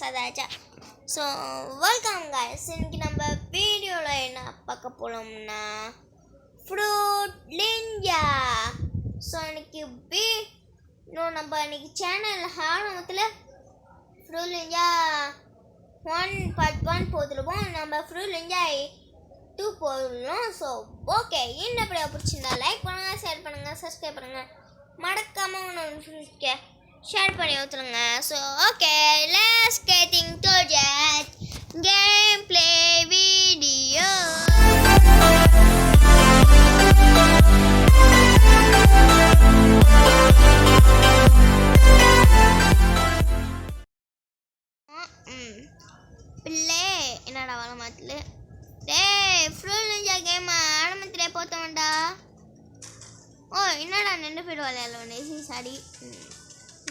சதாச்சா. So welcome guys. இன்னைக்கு நம்ம வீடியோவில் என்ன பார்க்க போகிறோம்னா ஃப்ரூட் நிஞ்சா. ஸோ நம்ம இன்னைக்கு சேனல் ஆரம்பத்தில் ஃப்ரூட் நிஞ்சா 1 part 1 போட்டுருப்போம். நம்ம ஃப்ரூட் நிஞ்சா 2 போடணும். ஸோ ஓகே, இந்த வீடியோ பிடிச்சிருந்தா லைக் பண்ணுங்கள், ஷேர் பண்ணுங்கள், சப்ஸ்கிரைப் பண்ணுங்கள், மறக்காமல் ஒன்று ஷேர் பண்ணி ஊற்றுருங்க. So okay, let's getting to that game play video. பிள்ளை என்னடா வள மாத்துல ஃப்ரூட் நிஞ்சா கேம் ஆரம்பத்திலே போத்தோம்டா. ஓ என்னடா 2 பேர் விளையாடுவோம். சாரி,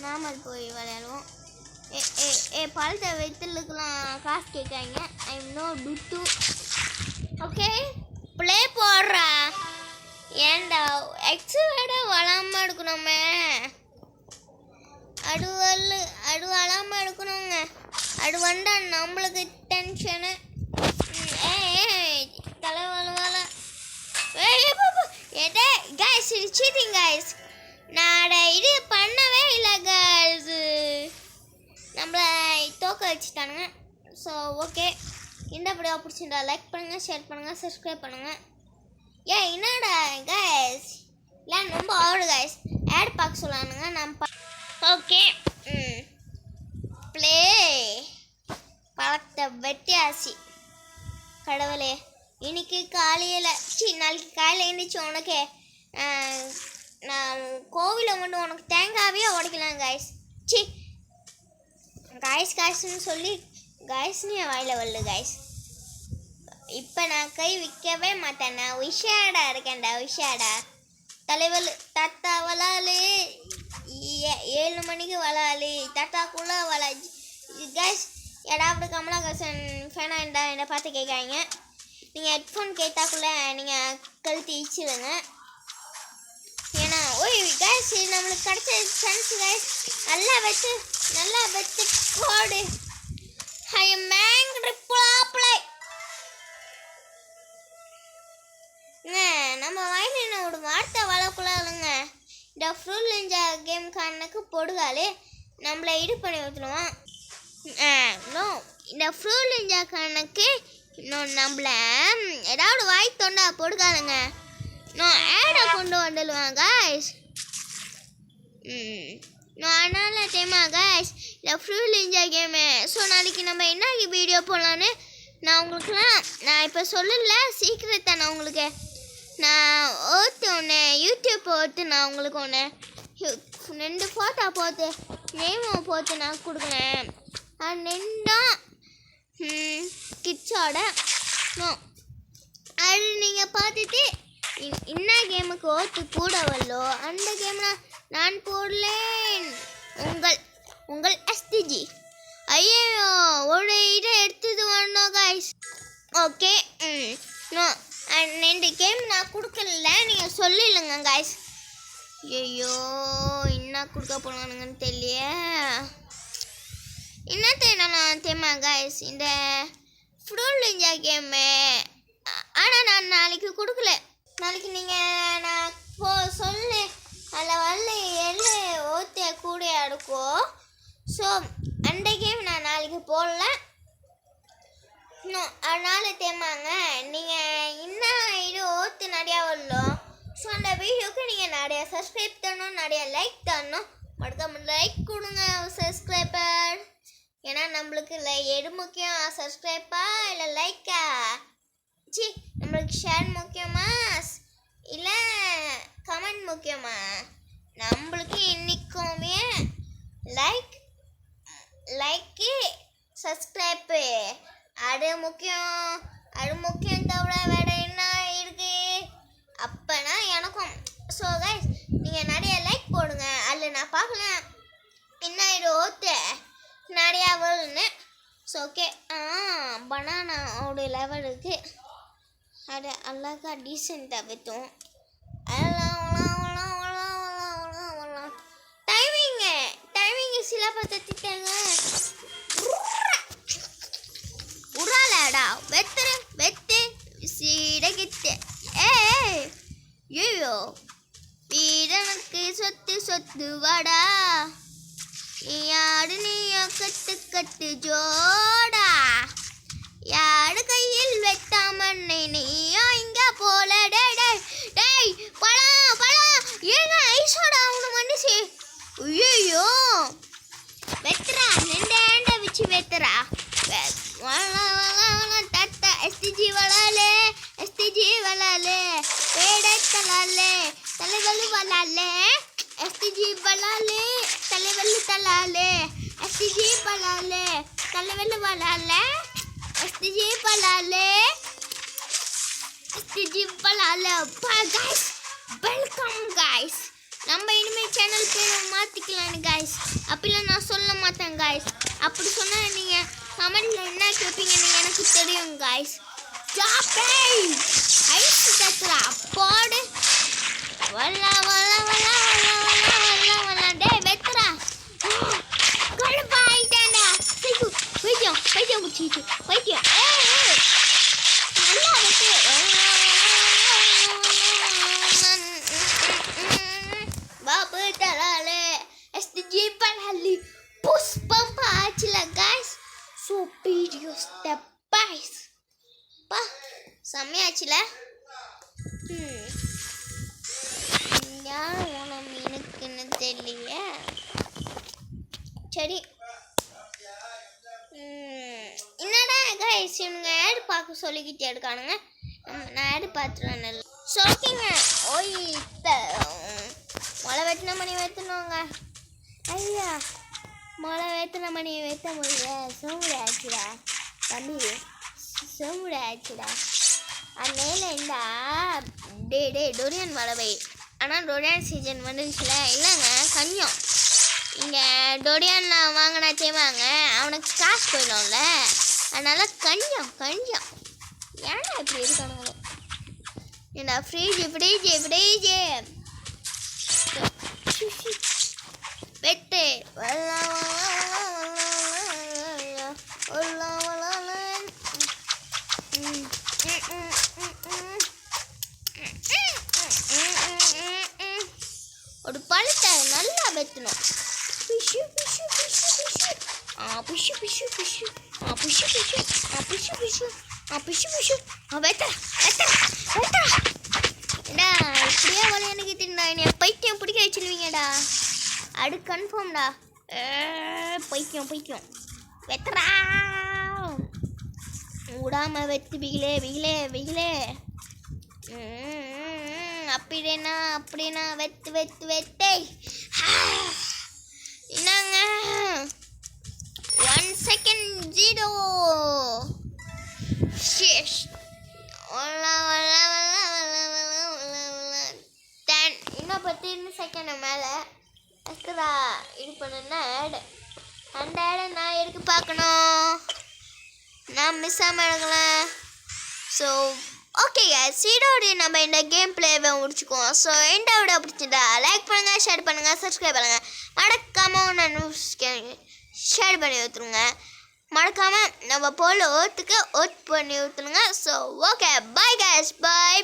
நாமல் போய் விளையாடுவோம். பழத்தை வெத்தலுக்கெல்லாம் காசு கேட்காங்க. ஐ நோ டுட்டு. ஓகே ப்ளே போடுறா. ஏன்டா எக்ஸு விட வளாமல் எடுக்கணுமே. அது வளாமல் எடுக்கணுங்க. அது வந்தா நம்மளுக்கு டென்ஷனு. தலைவல எதே கைஸ், இது சீட்டிங் கைஸ். நான் இது பண்ணவே இல்லை கைஸ். நம்மளை தோக்க வச்சுட்டானுங்க. ஸோ ஓகே, இந்த வீடியோ பிடிச்சிருந்தா லைக் பண்ணுங்கள், ஷேர் பண்ணுங்கள், சப்ஸ்கிரைப் பண்ணுங்கள். என்னடா கைஸ் இல்லை ரொம்ப ஆடு கைஸ். ஆட் பார்க்க சொல்லானுங்க. நம்ம ஓகே ப்ளே பழத்தை வெட்டியாச்சு. கடவுளே, இன்னைக்கு காலையில் நாளைக்கு காலையில் எழுந்திரிச்சு உனக்கு நான் கோவிலை மட்டும் உனக்கு தேங்காவே உடைக்கலாம் கைஸ். காய்ஸ்ன்னு சொல்லி காய்ஸ்னு என் வாயில் வரல கைஸ். இப்போ நான் கை விற்கவே மாட்டேன். நான் விஷாடா இருக்கேன்டா, விஷாடா. தலைவல் தாத்தா வளாலு 7 மணிக்கு வளாலு தாத்தாக்குள்ளே வளா கைஸ். ஏடாவது கமலஹாசன் ஃபேனாக இருந்தால் என்னை பார்த்து கேட்காங்க. நீங்கள் ஹெட்ஃபோன் கேட்டாக்குள்ளே நீங்கள் கழுத்து இச்சிடுங்க. ஏன்னா ஓய் கைஸ், நம்மளுக்கு கிடைச்ச சான்ஸ் கைஸ். நல்லா வச்சு போடு. ஐ மேங் ரிப்ளாப்ளை. நம்ம வாயில் என்ன ஒரு வார்த்தை வளர்க்கலாங்க. இந்த ஃப்ரூட் நிஞ்சா கேம் காரனுக்கு பொடுகாலே நம்மளை இது பண்ணி ஊற்றுடுவான். நோ, இந்த ஃப்ரூட் நிஞ்சா காரனுக்கு இன்னும் நம்மளை ஏதாவது வாய் தொண்டா பொடுக்காதுங்க. நான் ஆடை கொண்டு வந்துடுவேன் கைஸ். அதனால் தெரியுமா கைஸ், இந்த ஃப்ரூட் நிஞ்சா கேமு. ஸோ நாளைக்கு நம்ம என்ன வீடியோ போடலான்னு நான் இப்போ சொல்லல. சீக்கிரத்தை நான் உங்களுக்கு ஒன்று யூடியூப் போட்டு நான் உங்களுக்கு ஒன்று 2 ஃபோட்டோ போட்டு நேமோ போட்டு நான் கொடுக்குறேன். அது 2 கிட்ஸோட. அது நீங்கள் பார்த்துட்டு என்ன கேமுக்கு ஓட்டு கூட வரலோ அந்த கேம்லாம் நான் போடலேன். உங்கள் எஸ்டிஜி. ஐயோ, ஒரு இதை எடுத்துட்டு வரணும் கைஸ். ஓகே நோ, 2 கேம் நான் கொடுக்கல. நீங்கள் சொல்லிடுங்க கைஸ். ஐயோ, என்ன கொடுக்க போனானுங்கன்னு தெரியல. என்ன நான் தெரியுமா கைஸ், இந்த ஃப்ரூட் நிஞ்சா கேமு. ஆனால் நான் நாளைக்கு கொடுக்கல. நாளைக்கு நீங்கள் நான் சொல்லு அதில் வரல எள்ளு ஓத்திய கூட எடுக்கும். ஸோ அந்த கேம் நான் நாளைக்கு போடல. அதனால் தெரியுமாங்க, நீங்கள் இன்னும் இது ஓத்து நிறையா வரலாம். ஸோ அந்த வீடியோவுக்கு நீங்கள் நிறையா சப்ஸ்கிரைப் தரணும், நிறையா லைக் தரணும். மறக்காம லைக் கொடுங்க சப்ஸ்கிரைபர். ஏன்னா நம்மளுக்கு எது முக்கியம், சப்ஸ்கிரைப்பா இல்லை லைக்கா? நம்மளுக்கு ஷேர் முக்கியமா இல்லை கமெண்ட் முக்கியமா? நம்மளுக்கு இன்னைக்குமே லைக்கு சப்ஸ்கிரைப்பு அது முக்கியம் தவிர வேறு என்ன இருக்கு? அப்போனா எனக்கும். ஸோ கைஸ், நீங்கள் நிறைய லைக் போடுங்க. அதில் நான் பார்க்கலாம் என்ன இது ஓத்து நிறையா வரும்னு. ஸோ ஓகே, பனானாவோட லெவலுக்கு அது அழகாக டீசெண்டாக வைத்தோம். டைமிங்கு சில பார்த்துட்டாங்க. சொத்து வாடா யாரு நீயோ கட்டு கட்டு ஜோடா யாரு கையில் வெட்ட மண்ணை நீயோ இங்க போல டேய் பழம் ஏங்க ஐசோடா அவனு மனுஷி ஐயோ வெத்துறா ரெண்டு ஹேண்ட வச்சு வெத்துறா தத்தா எஸ்டிஜி வளாலே பேடை தலாலே தலைவலு வளாலே எஸ்டிஜி வளாலே தலைவலு தலாலே எஸ்டிஜி வளாலே தலைவலு வளாலே எஸ்டிஜி வளாலே guys welcome guys நம்ம இனிமே சேனல் பேர் மாத்திக்கலாம் guys அப்படிலாம் நான் சொல்ல மாட்டேன் guys அப்படி சொன்னா நீங்க கமெண்ட்ல என்ன கேப்பீங்கன்னு எனக்கு தெரியும் guys ஜாப்பே ஐஸ் தட்டா போடு வல்லா டேய் வெத்ரா கடுப்பாயிட்டான்டா பைத்தியம் குச்சிச்சு பைத்தியம் நல்லா வெத்து Babu தலாலே SDG Palali Pushpam பாச்சில guys so video step by பா செம்மையாச்சுல யார் உன மீனுக்குன்னு தெரியல சரி என்னடா guys இவங்க ஆட் பார்க்க சொல்லிக்கிட்டே இருக்கானுங்க நான் ஆட் பார்த்துறேன் ஷாக்கிங்க ஓய் மழை வெட்டின மணி வெட்டணுங்க ஐயா மழை வெட்டின மணி வெட்ட முடியல சோமுடி ஆச்சுடா தம்பி சோமுடி ஆச்சுடா அதனால இந்தா டே டொரியன் மழை ஆனால் டொரியன் சீசன் வந்துருச்சுல இல்லைங்க கஞ்சம் இங்கே டொரியன் வாங்கினா செய்வாங்க அவனுக்கு காசு போயிடும்ல அதனால் கஞ்சம் ஏன்னா இப்படி இருக்கானுங்களோ ஏன்னா ஃப்ரிட்ஜு வெட்டு ஒரு பழத்தை நல்லா வெட்டணும் இப்படியே எனக்கு தின்னா என்னை பைத்தியம் பிடிக்க வச்சிருவீங்கடா அது கன்ஃபார்ம்டா பைத்தியம் வெத்துறா விடாம வெத்து பிகிலே அப்படின்னா வெத்து என்னங்க 1 second 0 ஷிஷ் இன்னும் 10 செகண்ட் மேலே எக்ஸ்ட்ரா இது பண்ணுன்னா அந்த ஆடை நான் எடுக்க பார்க்கணும் நான் மிஸ் ஆகாமல் எடுக்கலாம் ஸோ ஓகே சீடோடு நம்ம இந்த கேம் பிளேவை முடிச்சுக்குவோம் ஸோ இந்த வீடியோ பிடிச்சிருந்தா லைக் பண்ணுங்கள் ஷேர் பண்ணுங்கள் சப்ஸ்கிரைப் பண்ணுங்கள் மறக்காமல் ஷேர் பண்ணி ஊற்றுருங்க மறக்காமல் நம்ம போல் ஓட்டுக்கு ஓட் பண்ணி ஊற்றுருங்க ஸோ ஓகே பாய் கைஸ் பாய்